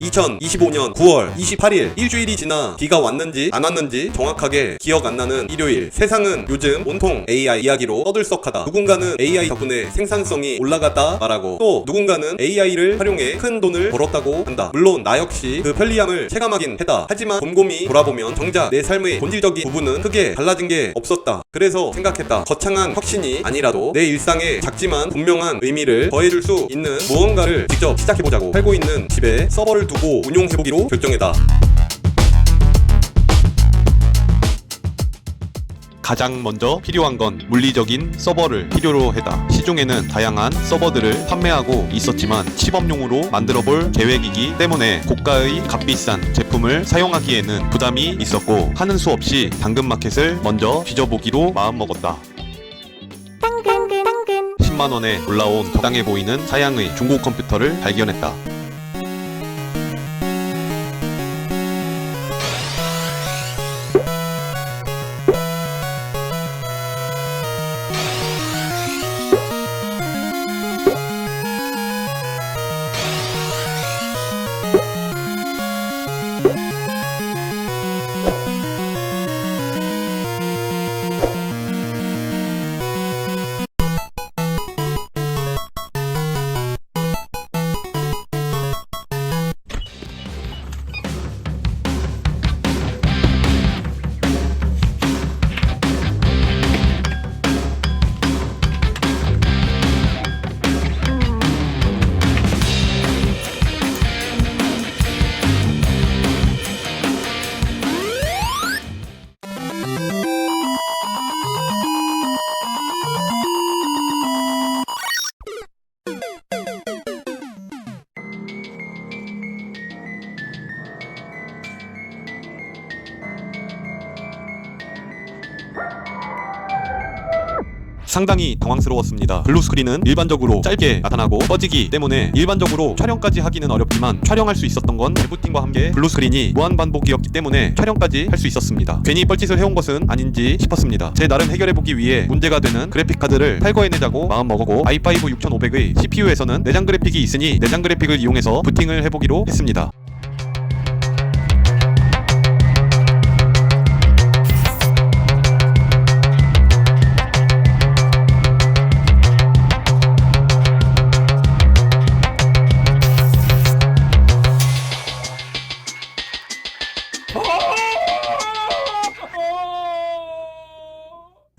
2025년 9월 28일 일주일이 지나 비가 왔는지 안 왔는지 정확하게 기억 안 나는 일요일. 세상은 요즘 온통 AI 이야기로 떠들썩하다. 누군가는 AI 덕분에 생산성이 올라갔다 말하고, 또 누군가는 AI를 활용해 큰 돈을 벌었다고 한다. 물론 나 역시 그 편리함을 체감하긴 했다. 하지만 곰곰이 돌아보면 정작 내 삶의 본질적인 부분은 크게 달라진 게 없었다. 그래서 생각했다. 거창한 혁신이 아니라도 내 일상에 작지만 분명한 의미를 더해줄 수 있는 무언가를 직접 시작해보자고. 살고 있는 집에 서버를 두고 운용해보기로 결정했다. 가장 먼저 필요한 건 물리적인 서버를 필요로 했다. 시중에는 다양한 서버들을 판매하고 있었지만 시범용으로 만들어볼 계획이기 때문에 고가의 값비싼 제품을 사용하기에는 부담이 있었고, 하는 수 없이 당근마켓을 먼저 뒤져보기로 마음먹었다. 10만원에 올라온 적당해 보이는 사양의 중고 컴퓨터를 발견했다. 상당히 당황스러웠습니다. 블루스크린은 일반적으로 짧게 나타나고 꺼지기 때문에 일반적으로 촬영까지 하기는 어렵지만, 촬영할 수 있었던 건 재부팅과 함께 블루스크린이 무한반복이었기 때문에 촬영까지 할 수 있었습니다. 괜히 뻘짓을 해온 것은 아닌지 싶었습니다. 제 나름 해결해보기 위해 문제가 되는 그래픽카드를 탈거해내자고 마음먹었고, i5 6500의 CPU에서는 내장 그래픽이 있으니 내장 그래픽을 이용해서 부팅을 해보기로 했습니다.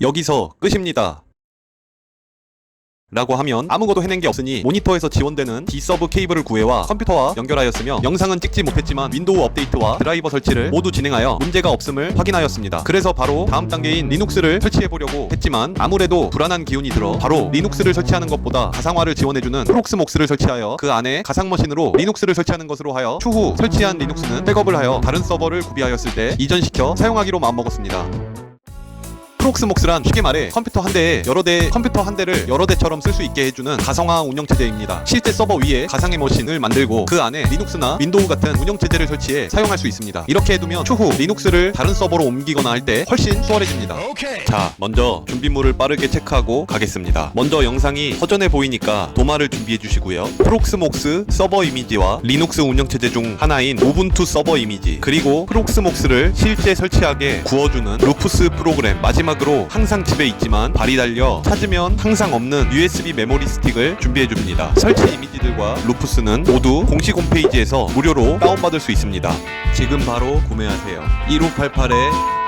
여기서 끝입니다 라고 하면 아무것도 해낸 게 없으니 모니터에서 지원되는 D서브 케이블을 구해와 컴퓨터와 연결하였으며, 영상은 찍지 못했지만 윈도우 업데이트와 드라이버 설치를 모두 진행하여 문제가 없음을 확인하였습니다. 그래서 바로 다음 단계인 리눅스를 설치해보려고 했지만 아무래도 불안한 기운이 들어 바로 리눅스를 설치하는 것보다 가상화를 지원해주는 프록스목스를 설치하여 그 안에 가상머신으로 리눅스를 설치하는 것으로 하여, 추후 설치한 리눅스는 백업을 하여 다른 서버를 구비하였을 때 이전시켜 사용하기로 마음먹었습니다. 프록스목스란 쉽게 말해 컴퓨터 한 대를 여러 대처럼 쓸 수 있게 해주는 가상화 운영체제입니다. 실제 서버 위에 가상의 머신을 만들고 그 안에 리눅스나 윈도우 같은 운영체제를 설치해 사용할 수 있습니다. 이렇게 해두면 추후 리눅스를 다른 서버로 옮기거나 할 때 훨씬 수월해집니다. 자, 먼저 준비물을 빠르게 체크하고 가겠습니다. 먼저 영상이 허전해 보이니까 도마를 준비해 주시고요. 프록스목스 서버 이미지와 리눅스 운영체제 중 하나인 우분투 서버 이미지, 그리고 프록스목스를 실제 설치하게 구워주는 루프스 프로그램, 마지막으로 항상 집에 있지만 발이 달려 찾으면 항상 없는 USB 메모리 스틱을 준비해줍니다. 설치 이미지들과 루프스는 모두 공식 홈페이지에서 무료로 다운받을 수 있습니다. 지금 바로 구매하세요. 1588에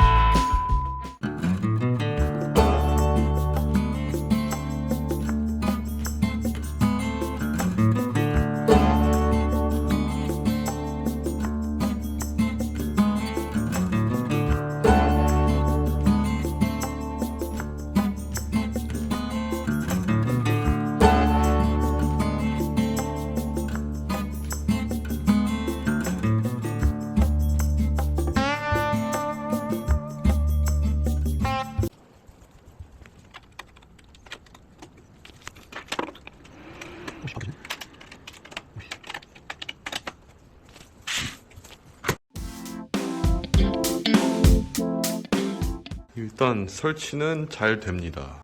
일단 설치는 잘 됩니다.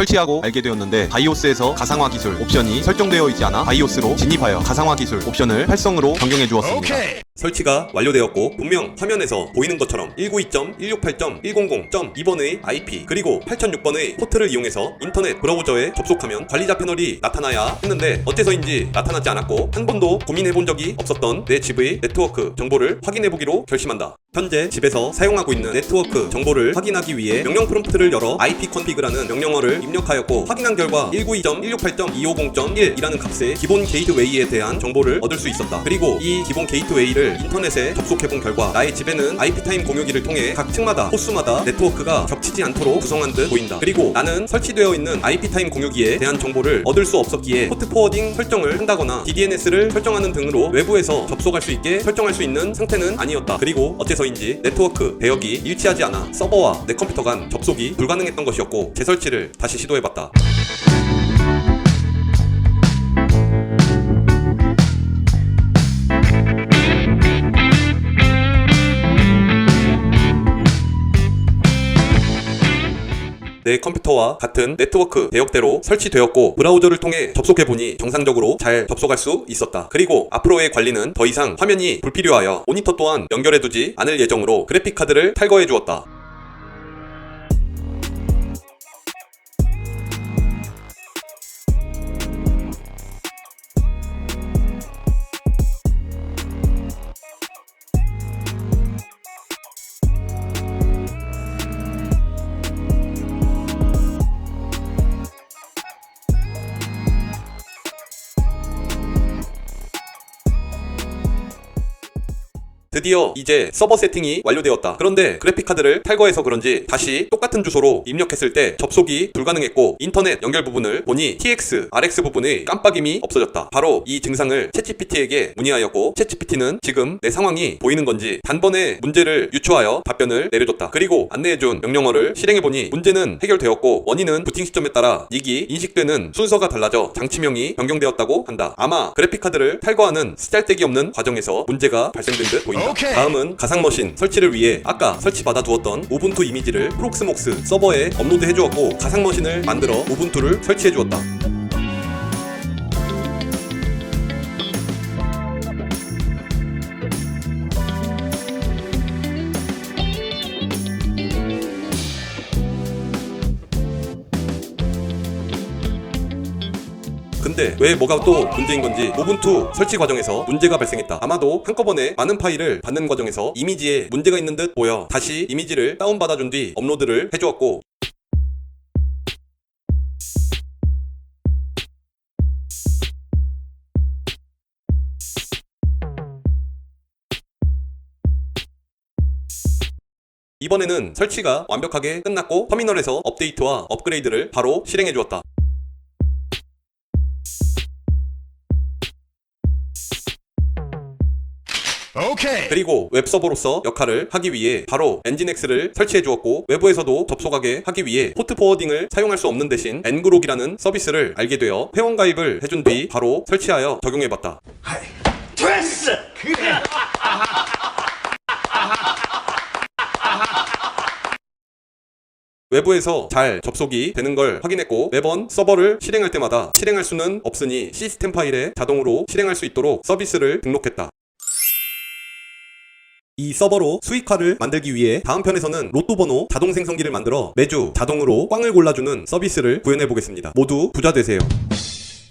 설치하고 알게 되었는데 바이오스에서 가상화 기술 옵션이 설정되어 있지 않아 바이오스로 진입하여 가상화 기술 옵션을 활성으로 변경해 주었습니다. 설치가 완료되었고 분명 화면에서 보이는 것처럼 192.168.100.2번의 IP 그리고 8006번의 포트를 이용해서 인터넷 브라우저에 접속하면 관리자 패널이 나타나야 했는데 어째서인지 나타나지 않았고 한 번도 고민해본 적이 없었던 내 집의 네트워크 정보를 확인해보기로 결심한다. 현재 집에서 사용하고 있는 네트워크 정보를 확인하기 위해 명령 프롬프트를 열어 ipconfig라는 명령어를 입력하였고 확인한 결과 192.168.250.1이라는 값의 기본 게이트웨이에 대한 정보를 얻을 수 있었다. 그리고 이 기본 게이트웨이를 인터넷에 접속해본 결과 나의 집에는 IP타임 공유기를 통해 각 층마다 호수마다 네트워크가 겹치지 않도록 구성한 듯 보인다. 그리고 나는 설치되어 있는 IP타임 공유기에 대한 정보를 얻을 수 없었기에 포트 포워딩 설정을 한다거나 DDNS를 설정하는 등으로 외부에서 접속할 수 있게 설정할 수 있는 상태는 아니었다. 그리고 어째서인지 네트워크 대역이 일치하지 않아 서버와 내 컴퓨터 간 접속이 불가능했던 것이었고 재설치를 다시 시도해봤다. 내 컴퓨터와 같은 네트워크 대역대로 설치되었고 브라우저를 통해 접속해보니 정상적으로 잘 접속할 수 있었다. 그리고 앞으로의 관리는 더 이상 화면이 불필요하여 모니터 또한 연결해두지 않을 예정으로 그래픽카드를 탈거해 주었다. 드디어 이제 서버 세팅이 완료되었다. 그런데 그래픽카드를 탈거해서 그런지 다시 똑같은 주소로 입력했을 때 접속이 불가능했고 인터넷 연결 부분을 보니 TX, RX 부분의 깜빡임이 없어졌다. 바로 이 증상을 챗GPT에게 문의하였고 챗GPT는 지금 내 상황이 보이는 건지 단번에 문제를 유추하여 답변을 내려줬다. 그리고 안내해준 명령어를 실행해보니 문제는 해결되었고 원인은 부팅 시점에 따라 닉이 인식되는 순서가 달라져 장치명이 변경되었다고 한다. 아마 그래픽카드를 탈거하는 쓰잘데기 없는 과정에서 문제가 발생된 듯 보인다. 다음은 가상머신 설치를 위해 아까 설치 받아두었던 우분투 이미지를 프록스목스 서버에 업로드 해주었고 가상머신을 만들어 우분투를 설치해주었다. 근데 왜 뭐가 또 문제인 건지 우분투 설치 과정에서 문제가 발생했다. 아마도 한꺼번에 많은 파일을 받는 과정에서 이미지에 문제가 있는 듯 보여 다시 이미지를 다운받아준 뒤 업로드를 해주었고 이번에는 설치가 완벽하게 끝났고 터미널에서 업데이트와 업그레이드를 바로 실행해주었다. 그리고 웹서버로서 역할을 하기 위해 바로 엔진X를 설치해 주었고 외부에서도 접속하게 하기 위해 포트 포워딩을 사용할 수 없는 대신 ngrok이라는 서비스를 알게 되어 회원 가입을 해준 뒤 바로 설치하여 적용해봤다. 됐어! 그래! 외부에서 잘 접속이 되는 걸 확인했고 매번 서버를 실행할 때마다 실행할 수는 없으니 시스템 파일에 자동으로 실행할 수 있도록 서비스를 등록했다. 이 서버로 수익화를 만들기 위해 다음 편에서는 로또 번호 자동 생성기를 만들어 매주 자동으로 꽝을 골라주는 서비스를 구현해 보겠습니다. 모두 부자 되세요.